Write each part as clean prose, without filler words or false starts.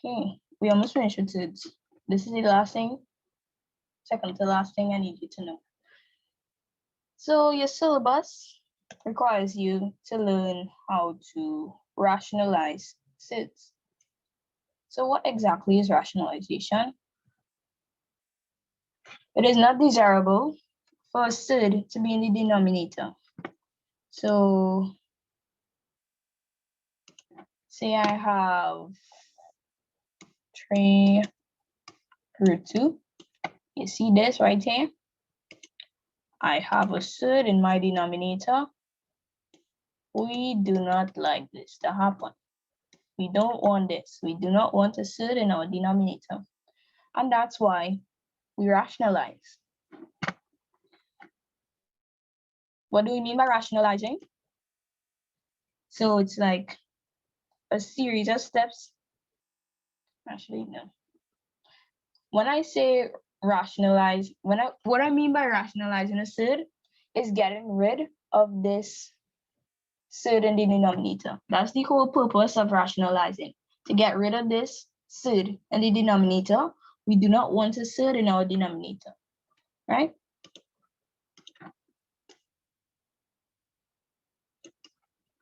Okay, we almost finished with it. This is the last thing, second to last thing I need you to know. So your syllabus requires you to learn how to rationalize SIDS. So what exactly is rationalization? It is not desirable for a SID to be in the denominator. So say I have 3 root 2. You see this right here? I have a SID in my denominator. We do not like this to happen. We don't want this. We do not want a SID in our denominator. And that's why we rationalize. What do we mean by rationalizing? So it's like a series of steps. Actually, no. When I say rationalize, what I mean by rationalizing a SID is getting rid of this SID in the denominator. That's the whole purpose of rationalizing, to get rid of this SID in the denominator. We do not want a SID in our denominator, right?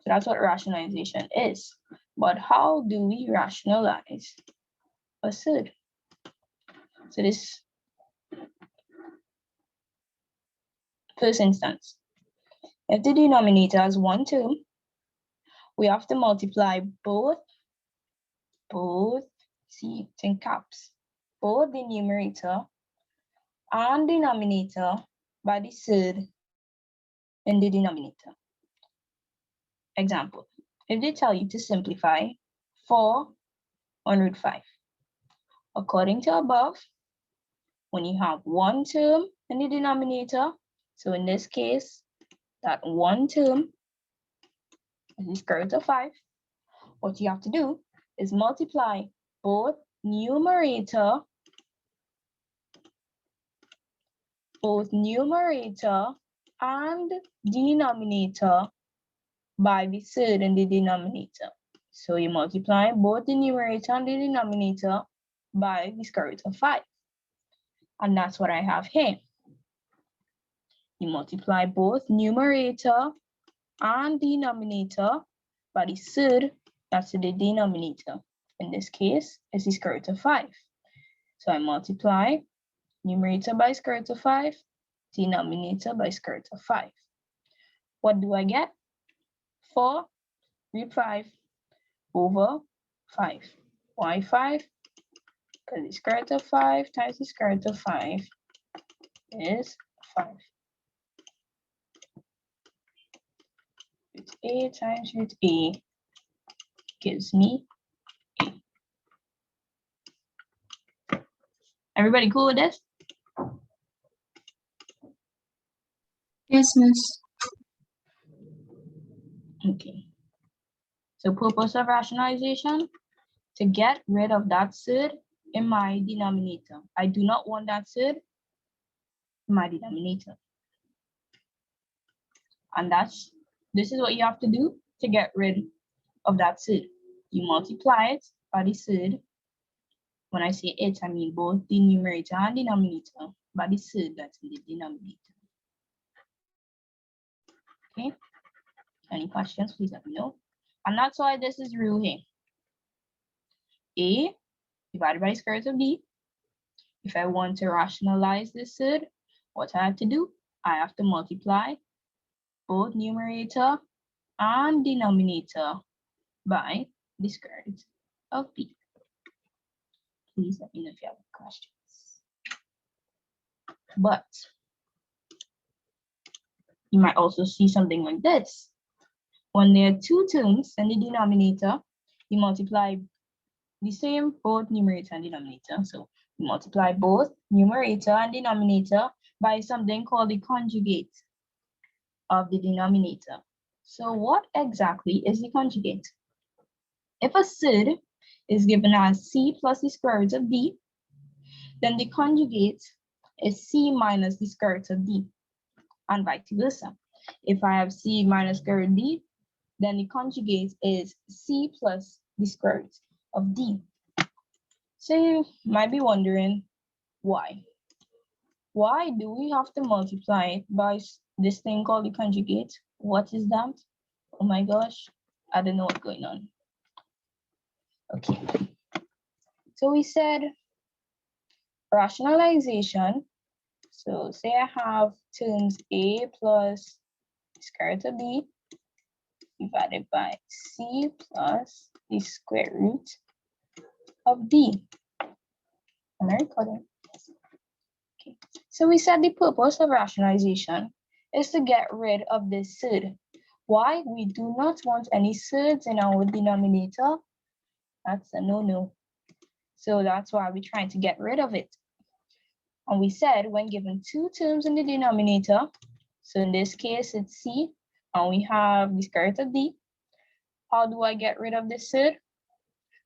So that's what rationalization is. But how do we rationalize a SID? So this first instance, if the denominator has one term, we have to multiply both, see it's in caps, both the numerator and denominator by the SID in the denominator. Example, if they tell you to simplify 4 on root 5, according to above, when you have one term in the denominator, so in this case, that one term is the square root of 5, what you have to do is multiply both numerator and denominator by the SID in the denominator. So you multiply both the numerator and the denominator by the square root of 5. And that's what I have here. You multiply both numerator and denominator by the SID, that's the denominator. In this case, it's the square root of 5. So I multiply numerator by square root of 5, denominator by square root of 5. What do I get? 4 root 5 over 5. Why 5? Because the square root of 5 times the square root of 5 is 5. Root A times root A gives me A. Everybody cool with this? Yes, miss. Okay. So purpose of rationalization, to get rid of that SID in my denominator. I do not want that SID in my denominator. And this is what you have to do to get rid of that SID. You multiply it by the SID. When I say it, I mean both the numerator and denominator by the SID that's in the denominator. Okay? Any questions, please let me know. And that's why this is rule here. A divided by square root of B. If I want to rationalize this SID, what I have to do, I have to multiply both numerator and denominator by the square root of B. Please let me know if you have questions. But you might also see something like this. When there are two terms in the denominator, you multiply the same both numerator and denominator. So you multiply both numerator and denominator by something called the conjugate of the denominator. So what exactly is the conjugate? If a SID is given as C plus the square root of D, then the conjugate is C minus the square root of D, and vice versa. If I have C minus square root of D, then the conjugate is C plus the square root of D. So you might be wondering why. Why do we have to multiply it by this thing called the conjugate? What is that? Oh my gosh, I don't know what's going on. Okay, so we said rationalization. So say I have terms A plus square root of B divided by C plus the square root of D. Am I recording? Okay. So we said the purpose of rationalization is to get rid of this surd. Why? We do not want any surds in our denominator. That's a no-no. So that's why we're trying to get rid of it. And we said when given two terms in the denominator, so in this case it's C, and we have the square root of D, how do I get rid of this surd?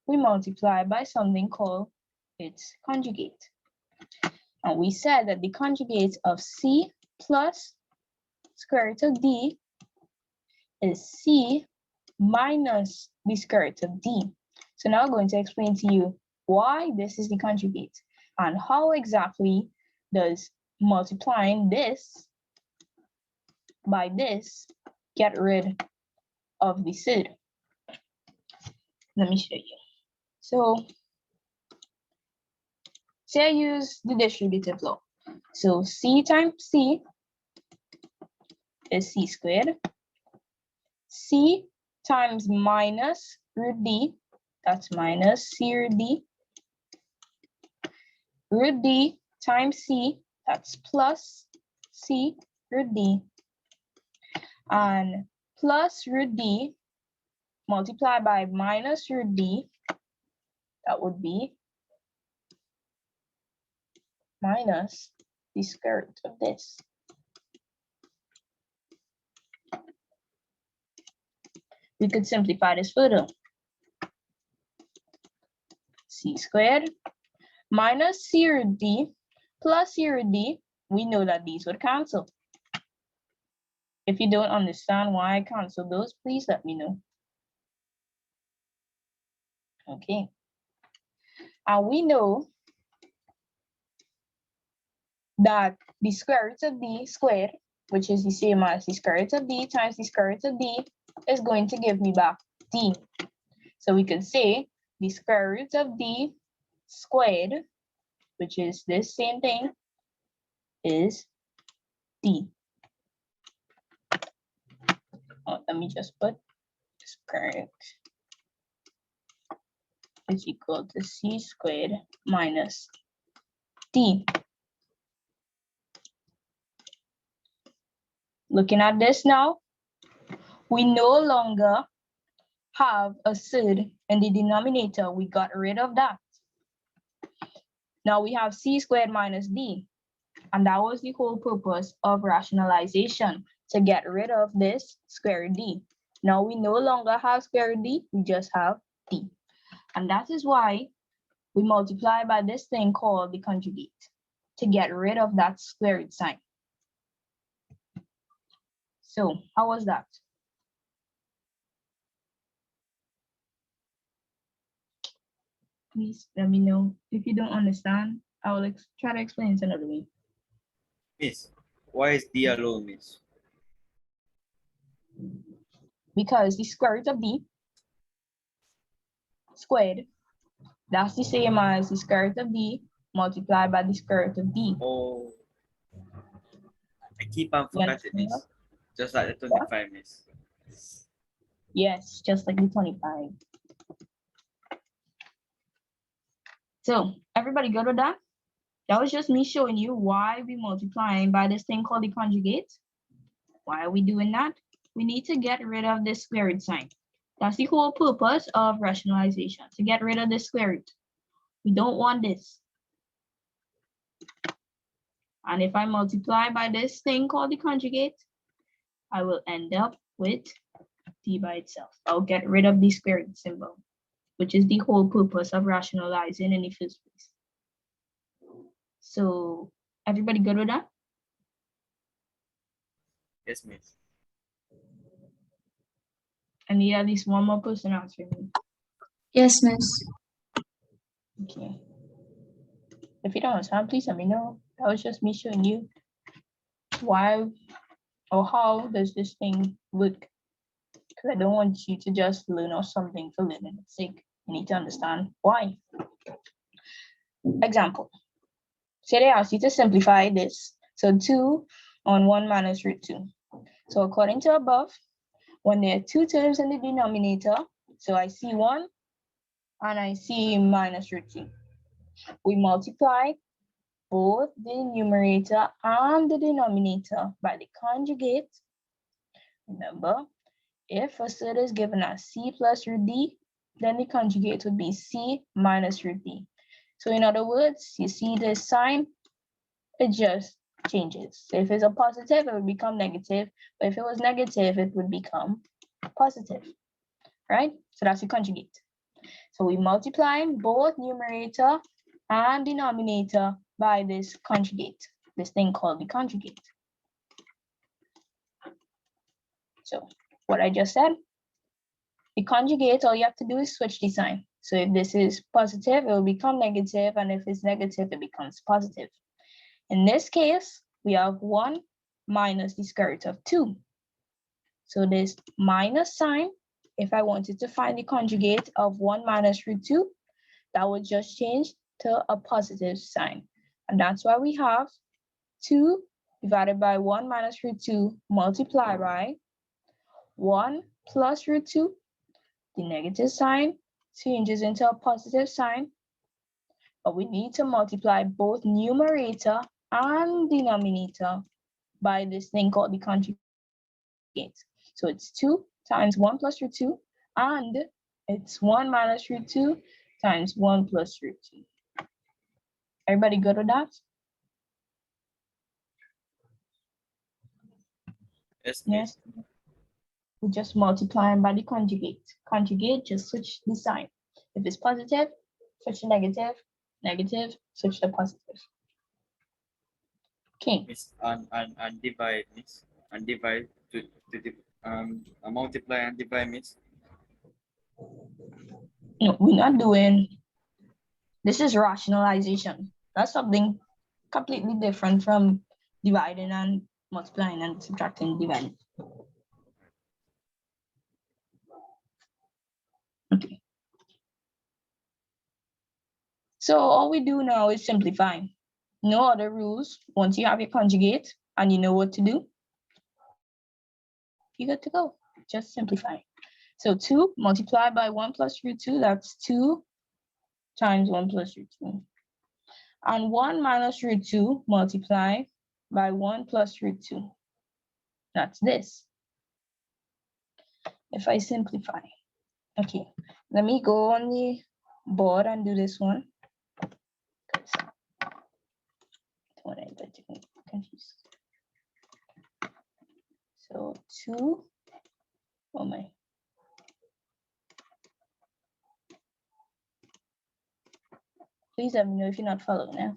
We multiply by something called its conjugate. And we said that the conjugate of C plus square root of D is C minus the square root of D. So now I'm going to explain to you why this is the conjugate and how exactly does multiplying this by this get rid of the surd. Let me show you. So say I use the distributive law. So C times C is C squared. C times minus root D, that's minus C root D. Root D times C, that's plus C root D. And plus root D multiplied by minus root D, that would be minus the square root of this. We could simplify this further. C squared minus C root D plus C root D, we know that these would cancel. If you don't understand why I cancel those, please let me know. Okay. And we know that the square root of D squared, which is the same as the square root of D times the square root of D, is going to give me back D. So we could say the square root of D squared, which is this same thing, is D. Oh, let me just put square root is equal to C squared minus D. Looking at this now, we no longer have a surd in the denominator. We got rid of that. Now we have C squared minus D. And that was the whole purpose of rationalization, to get rid of this square root D. Now we no longer have square root D, we just have D. And that is why we multiply by this thing called the conjugate, to get rid of that square root sign. So how was that? Please let me know. If you don't understand, I will try to explain it another way. Miss, why is D alone, Miss? Because the square root of D squared, that's the same as the square root of D multiplied by the square root of D. Oh, I keep on forgetting this. Just like the 25, Miss. Yes, just like the 25. So everybody good with that? That was just me showing you why we multiplying by this thing called the conjugate. Why are we doing that? We need to get rid of this square root sign. That's the whole purpose of rationalization, to get rid of the square root. We don't want this. And if I multiply by this thing called the conjugate, I will end up with D by itself. I'll get rid of the square root symbol, which is the whole purpose of rationalizing in the first place. So everybody good with that? Yes, Miss. I need at least one more person answering me. Yes, miss. Okay. If you don't understand, please let me know. That was just me showing you why or how does this thing work. Because I don't want you to just learn or something for learning sake. You need to understand why. Example. Say they ask you to simplify this. So 2 on 1 minus root 2. So according to above, when there are two terms in the denominator, so I see 1 and I see minus root 2. We multiply both the numerator and the denominator by the conjugate. Remember, if a set is given as c plus root d, then the conjugate would be c minus root d. So in other words, you see this sign, it just changes. So if it's a positive, it would become negative. But if it was negative, it would become positive, right? So that's the conjugate. So we multiply both numerator and denominator by this conjugate, this thing called the conjugate. So what I just said, the conjugate, all you have to do is switch the sign. So if this is positive, it will become negative, and if it's negative, it becomes positive. In this case, we have 1 minus the square root of 2. So this minus sign, if I wanted to find the conjugate of 1 minus root 2, that would just change to a positive sign. And that's why we have 2 divided by 1 minus root 2 multiplied by 1 plus root 2. The negative sign changes into a positive sign, but we need to multiply both numerator and denominator by this thing called the conjugate. So it's 2 times 1 plus root 2, and it's 1 minus root 2 times 1 plus root 2. Everybody good with that? Yes, Yes. We just multiply by the conjugate. Conjugate, just switch the sign. If it's positive, switch to negative. Negative, switch to positive. Okay. Miss, and divide, miss, and divide to the multiply and divide, miss. No, we're not doing, this is rationalization. That's something completely different from dividing and multiplying and subtracting, dividing. Okay. So all we do now is simplify. No other rules. Once you have your conjugate and you know what to do, you're good to go. Just simplify. So 2 multiplied by 1 plus root 2, that's 2 times 1 plus root 2. And 1 minus root 2 multiplied by 1 plus root 2. That's this. If I simplify. Okay, let me go on the board and do this one. Don't want to get confused. So 2, oh my. Please let me know if you're not following now.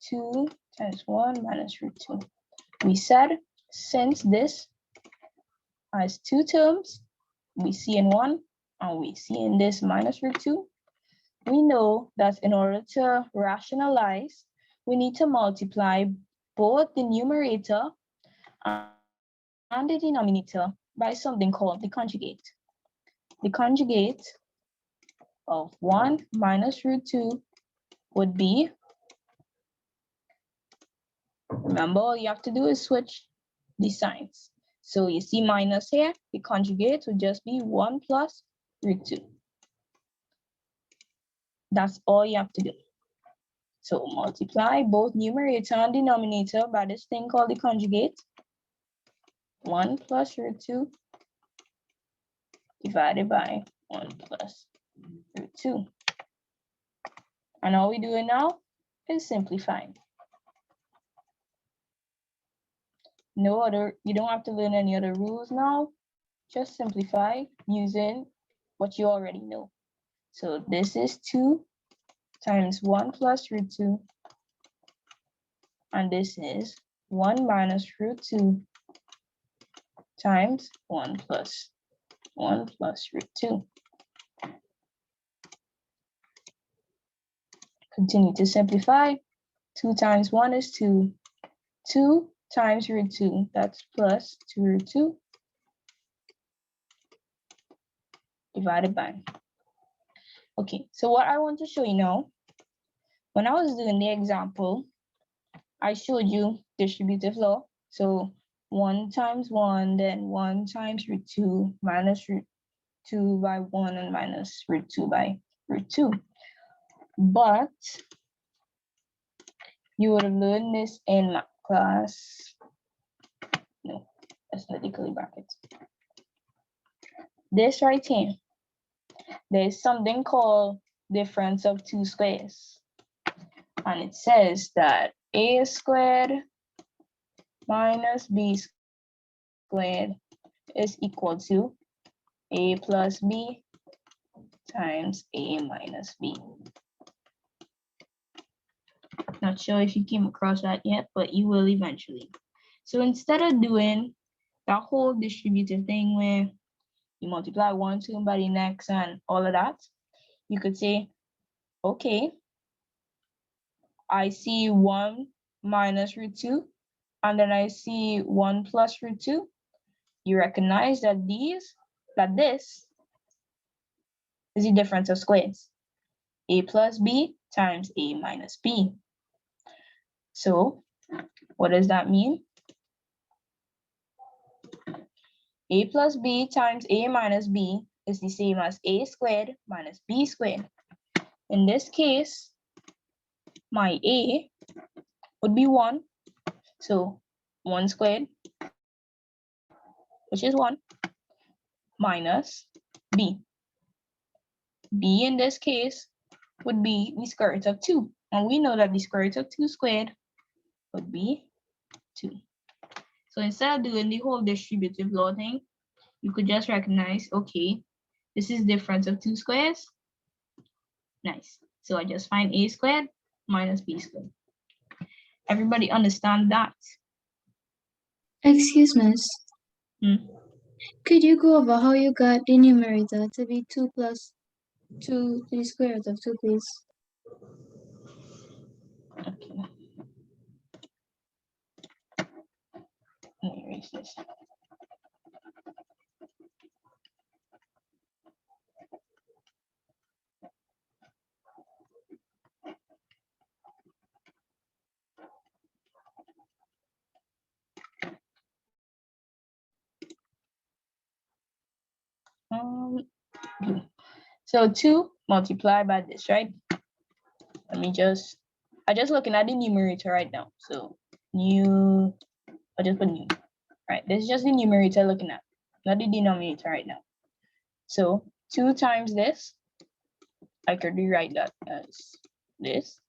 2 times 1 minus root 2. We said since this has 2 terms, we see in 1 and we see in this minus root 2, we know that in order to rationalize, we need to multiply both the numerator and the denominator by something called the conjugate. The conjugate of 1 minus root 2 would be, remember, all you have to do is switch the signs. So you see minus here, the conjugate would just be 1 plus root 2. That's all you have to do. So multiply both numerator and denominator by this thing called the conjugate. 1 plus root 2 divided by 1 plus root 2. And all we do now is simplifying. No other, you don't have to learn any other rules now. Just simplify using what you already know. So this is 2 times 1 plus root 2. And this is 1 minus root 2 times 1 plus root 2. Continue to simplify. 2 times 1 is 2. 2 times root 2, that's plus 2 root 2 divided by. Okay, so what I want to show you now, when I was doing the example, I showed you distributive law. So 1 times 1, then 1 times root 2 minus root 2 by 1 and minus root 2 by root 2. But you would have learned this in math class. No, that's not the curly brackets. This right here, there's something called difference of two squares. And it says that a squared minus b squared is equal to a plus b times a minus b. Not sure if you came across that yet, but you will eventually. So instead of doing that whole distributive thing where you multiply 1, 2 by the next and all of that, you could say, okay, I see 1 minus root 2, and then I see 1 plus root 2. You recognize that this is the difference of squares. A plus b times a minus b. So what does that mean? A plus b times a minus b is the same as a squared minus b squared. In this case, my a would be 1. So 1 squared, which is 1, minus b. B in this case would be the square root of 2. And we know that the square root of 2 squared would be 2. So instead of doing the whole distributive law thing, you could just recognize, okay, this is difference of 2 squares. Nice. So I just find a squared minus b squared. Everybody understand that? Excuse Miss. Could you go over how you got the numerator to be 2 plus 2 to the square root of 2, please? Okay. Let me erase this. So 2 multiplied by this, right? I just looking at the numerator right now. So new, I just put new. Right, this is just the numerator looking at, not the denominator right now. So 2 times this, I could rewrite that as this.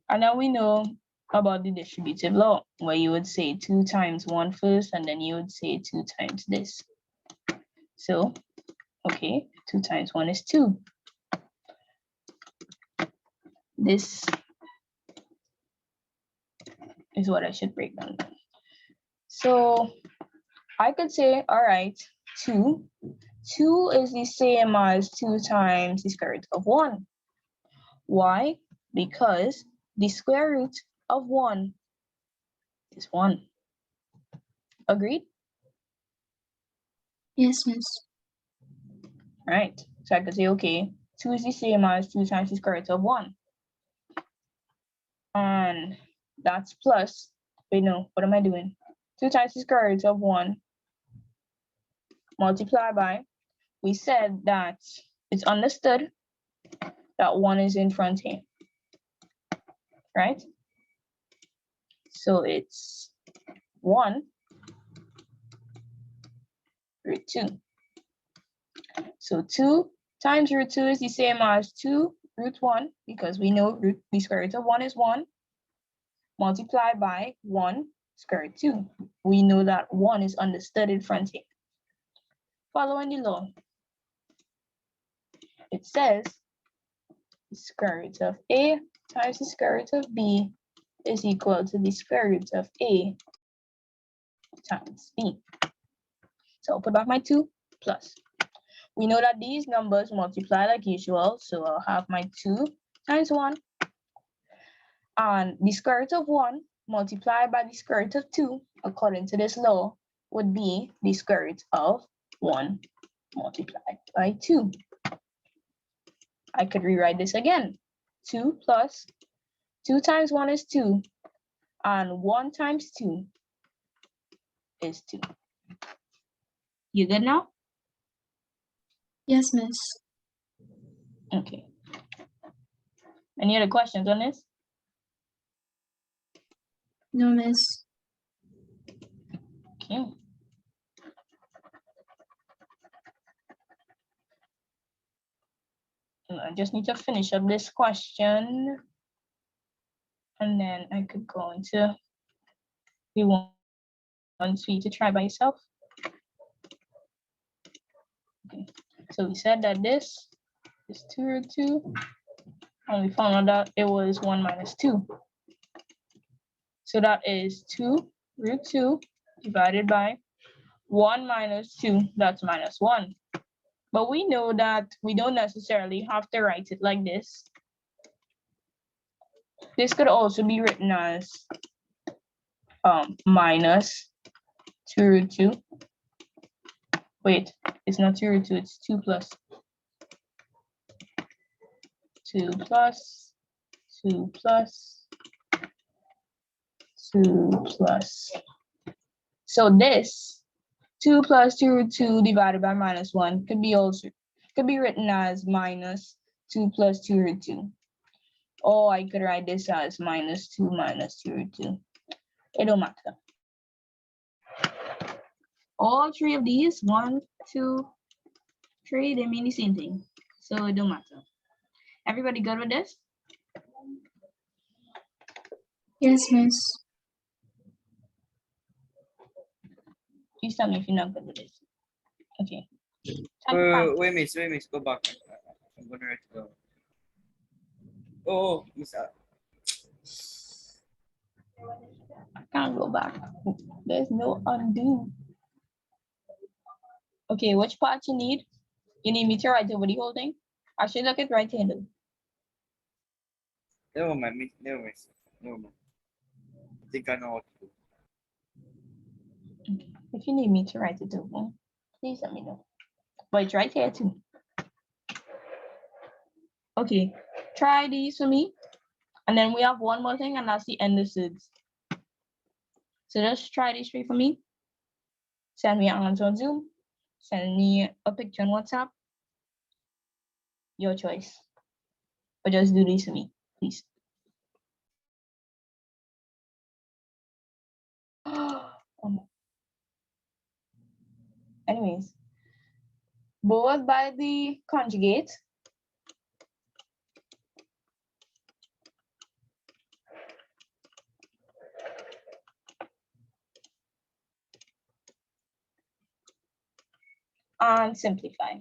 And now we know about the distributive law, where you would say 2 times 1 first, and then you would say 2 times this. So, okay, 2 times 1 is 2. This is what I should break down. So I could say, all right, 2 is the same as 2 times the square root of 1. Why? Because the square root of 1 is 1. Agreed? Yes, Miss. Right. So I could say, okay, 2 is the same as 2 times the square root of 1. And that's plus, wait, no, what am I doing? 2 times the square root of 1 multiplied by, we said that it's understood that 1 is in front here, right? So it's 1 root 2. So 2 times root 2 is the same as 2 root 1, because we know the square root of 1 is 1, multiplied by 1 square root 2. We know that 1 is understood in front here. Following the law, it says the square root of a times the square root of b is equal to the square root of a times b. So I'll put back my 2 plus. we know that these numbers multiply like usual, so I'll have my 2 times 1. And the square root of 1 multiplied by the square root of 2, according to this law, would be the square root of 1 multiplied by 2. I could rewrite this again. 2 plus 2 times 1 is 2, and 1 times 2 is 2. You good now? Yes, miss. Okay. Any other questions on this? No, miss. Okay. I just need to finish up this question, and then I could go into the one for you to try by yourself. Okay. So we said that this is 2 root 2, and we found out that it was 1 minus 2. So that is 2 root 2 divided by 1 minus 2, that's minus 1. But we know that we don't necessarily have to write it like this. This could also be written as minus 2 root 2. Wait, it's not 2 root 2, it's 2 plus 2 plus 2 plus 2 plus. So this 2 plus 2 root 2 divided by minus 1 could be written as minus 2 plus 2 root 2. Or I could write this as minus 2 root 2. It don't matter. All three of these, 1, 2, 3, they mean the same thing. So it don't matter. Everybody good with this? Yes, miss. Please tell me if you're not good with this. Okay. Wait, miss, go back. I'm gonna write it down. Oh, miss. I can't go back. There's no undo. Okay, which part you need? You need me to write over the whole thing? I should look at right-handed. Never mind, miss. Never mind. I think I know what to do. Okay. If you need me to write it over, please let me know. But it's right here too. Okay, try these for me. And then we have one more thing, and that's the end of SIDS. So just try these three for me. Send me an answer on Zoom. Send me a picture on WhatsApp. Your choice. But just do these for me, please. Anyways, both by the conjugate. And simplify.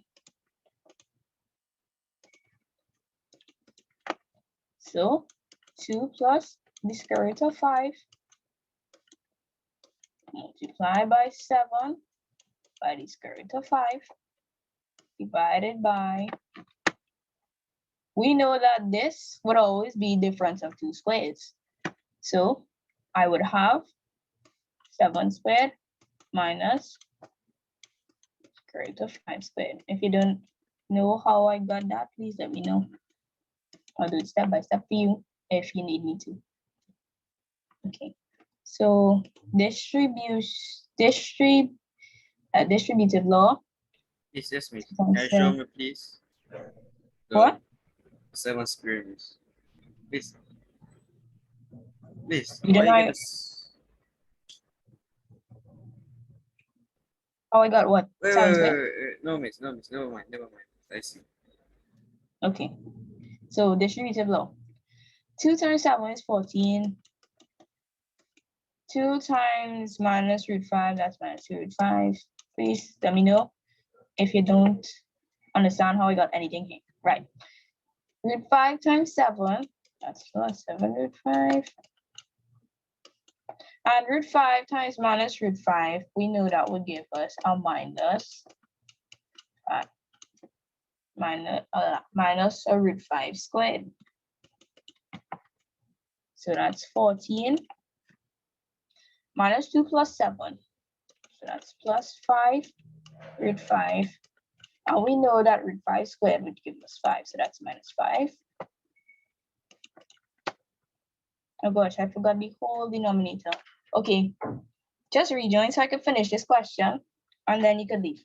So 2 plus the square root of 5 multiply by 7 by the square root of 5 divided by, we know that this would always be difference of 2 squares. So I would have 7 squared minus square root of 5 squared. If you don't know how I got that, please let me know. I'll do it step by step for you if you need me to. Okay, so distributive law. Yes, miss. Can you show me, please? What? 7 square, miss. Please. Please. You don't know how I got what? Wait, no, miss. Never mind. I see. Okay, so distributive law. 2 times 7 is 14. 2 times minus root 5, that's minus root 5. Please let me know if you don't understand how I got anything here. Right. Root 5 times 7, that's plus 7 root 5. And root 5 times minus root 5, we know that would give us a minus minus a root 5 squared. So that's 14 minus 2 plus 7. So that's plus 5 root 5. And we know that root 5 squared would give us 5. So that's minus 5. Oh gosh, I forgot the whole denominator. Okay, just rejoin so I can finish this question and then you can leave.